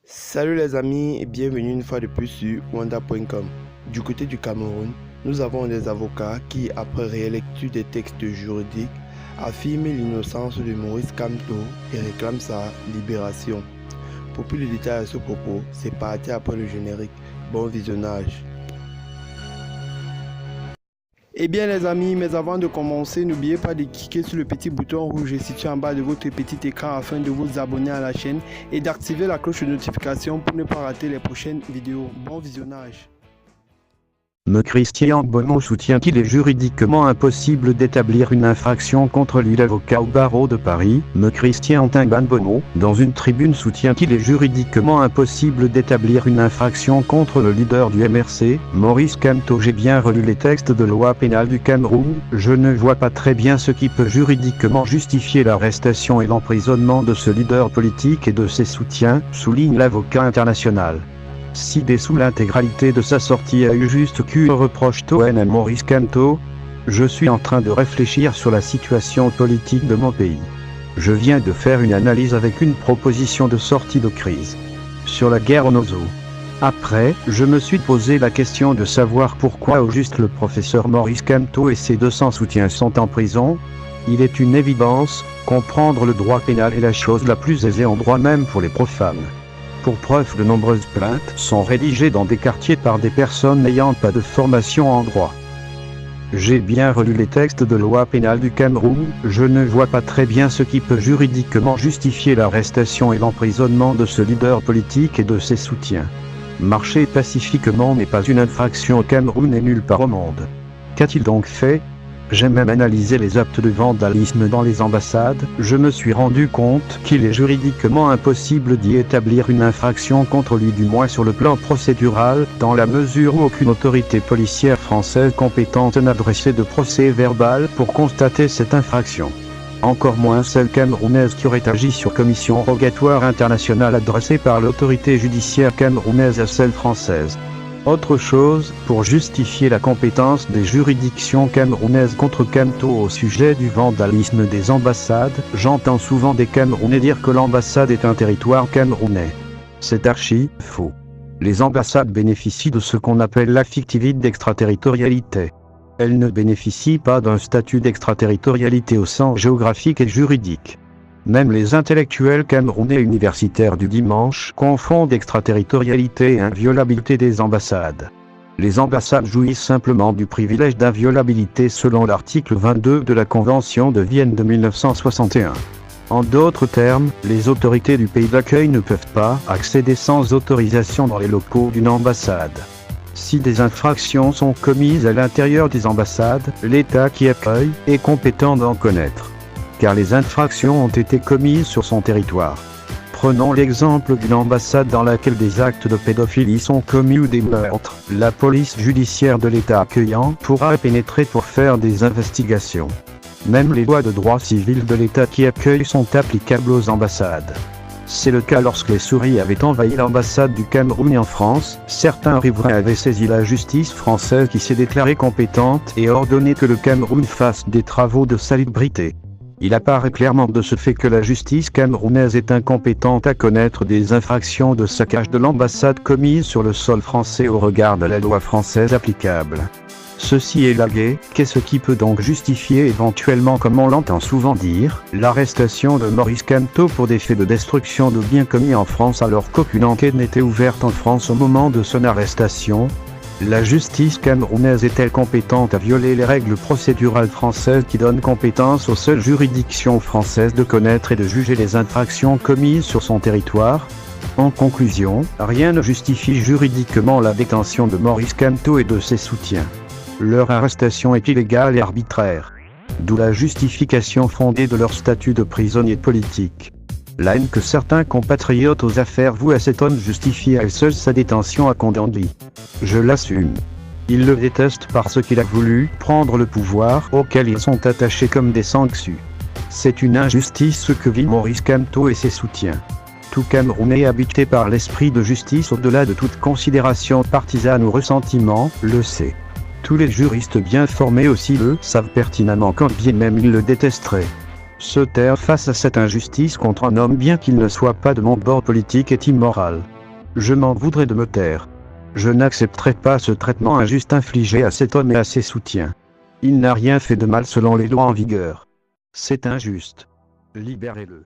Salut les amis et bienvenue une fois de plus sur wanda.com. Du côté du Cameroun, nous avons des avocats qui, après rélecture des textes juridiques, affirment l'innocence de Maurice Kamto et réclament sa libération. Pour plus de détails à ce propos, c'est parti après le générique. Bon visionnage. Eh bien les amis, mais avant de commencer, n'oubliez pas de cliquer sur le petit bouton rouge situé en bas de votre petit écran afin de vous abonner à la chaîne et d'activer la cloche de notification pour ne pas rater les prochaines vidéos. Bon visionnage. Christian Bonneau soutient qu'il est juridiquement impossible d'établir une infraction contre lui. L'avocat au barreau de Paris, Christian Bonneau, dans une tribune soutient qu'il est juridiquement impossible d'établir une infraction contre le leader du MRC, Maurice Kamto. J'ai bien relu les textes de loi pénale du Cameroun, je ne vois pas très bien ce qui peut juridiquement justifier l'arrestation et l'emprisonnement de ce leader politique et de ses soutiens, souligne l'avocat international. Si dès sous l'intégralité de sa sortie a eu juste que reproche Toen à Maurice Kamto, je suis en train de réfléchir sur la situation politique de mon pays. Je viens de faire une analyse avec une proposition de sortie de crise. Sur la guerre au Nozo. Après, je me suis posé la question de savoir pourquoi au juste le professeur Maurice Kamto et ses 200 soutiens sont en prison. Il est une évidence, comprendre le droit pénal est la chose la plus aisée en droit même pour les profanes. Pour preuve, de nombreuses plaintes sont rédigées dans des quartiers par des personnes n'ayant pas de formation en droit. J'ai bien relu les textes de loi pénale du Cameroun, je ne vois pas très bien ce qui peut juridiquement justifier l'arrestation et l'emprisonnement de ce leader politique et de ses soutiens. Marcher pacifiquement n'est pas une infraction au Cameroun et nulle part au monde. Qu'a-t-il donc fait ? J'ai même analysé les actes de vandalisme dans les ambassades, je me suis rendu compte qu'il est juridiquement impossible d'y établir une infraction contre lui, du moins sur le plan procédural, dans la mesure où aucune autorité policière française compétente n'a dressé de procès verbal pour constater cette infraction. Encore moins celle camerounaise qui aurait agi sur commission rogatoire internationale adressée par l'autorité judiciaire camerounaise à celle française. Autre chose, pour justifier la compétence des juridictions camerounaises contre Kamto au sujet du vandalisme des ambassades, j'entends souvent des Camerounais dire que l'ambassade est un territoire camerounais. C'est archi faux. Les ambassades bénéficient de ce qu'on appelle l'affectivité d'extraterritorialité. Elles ne bénéficient pas d'un statut d'extraterritorialité au sens géographique et juridique. Même les intellectuels camerounais universitaires du dimanche confondent extraterritorialité et inviolabilité des ambassades. Les ambassades jouissent simplement du privilège d'inviolabilité selon l'article 22 de la Convention de Vienne de 1961. En d'autres termes, les autorités du pays d'accueil ne peuvent pas accéder sans autorisation dans les locaux d'une ambassade. Si des infractions sont commises à l'intérieur des ambassades, l'État qui accueille est compétent d'en connaître. Car les infractions ont été commises sur son territoire. Prenons l'exemple d'une ambassade dans laquelle des actes de pédophilie sont commis ou des meurtres. La police judiciaire de l'État accueillant pourra pénétrer pour faire des investigations. Même les lois de droit civil de l'État qui accueille sont applicables aux ambassades. C'est le cas lorsque les souris avaient envahi l'ambassade du Cameroun en France, certains riverains avaient saisi la justice française qui s'est déclarée compétente et ordonné que le Cameroun fasse des travaux de salubrité. Il apparaît clairement de ce fait que la justice camerounaise est incompétente à connaître des infractions de saccage de l'ambassade commises sur le sol français au regard de la loi française applicable. Ceci est lagué, qu'est-ce qui peut donc justifier éventuellement, comme on l'entend souvent dire, l'arrestation de Maurice Kamto pour des faits de destruction de biens commis en France alors qu'aucune enquête n'était ouverte en France au moment de son arrestation ? La justice camerounaise est-elle compétente à violer les règles procédurales françaises qui donnent compétence aux seules juridictions françaises de connaître et de juger les infractions commises sur son territoire ? En conclusion, rien ne justifie juridiquement la détention de Maurice Kamto et de ses soutiens. Leur arrestation est illégale et arbitraire. D'où la justification fondée de leur statut de prisonnier politique. La haine que certains compatriotes aux affaires vouent à cet homme justifie à elle seule sa détention à Condamly. Je l'assume. Ils le détestent parce qu'il a voulu prendre le pouvoir auquel ils sont attachés comme des sangsues. C'est une injustice ce que vit Maurice Kamto et ses soutiens. Tout Camerounais habité par l'esprit de justice au-delà de toute considération partisane ou ressentiment, le sait. Tous les juristes bien formés aussi le savent pertinemment quand bien même ils le détesteraient. Se taire face à cette injustice contre un homme bien qu'il ne soit pas de mon bord politique est immoral. Je m'en voudrais de me taire. Je n'accepterai pas ce traitement injuste infligé à cet homme et à ses soutiens. Il n'a rien fait de mal selon les lois en vigueur. C'est injuste. Libérez-le.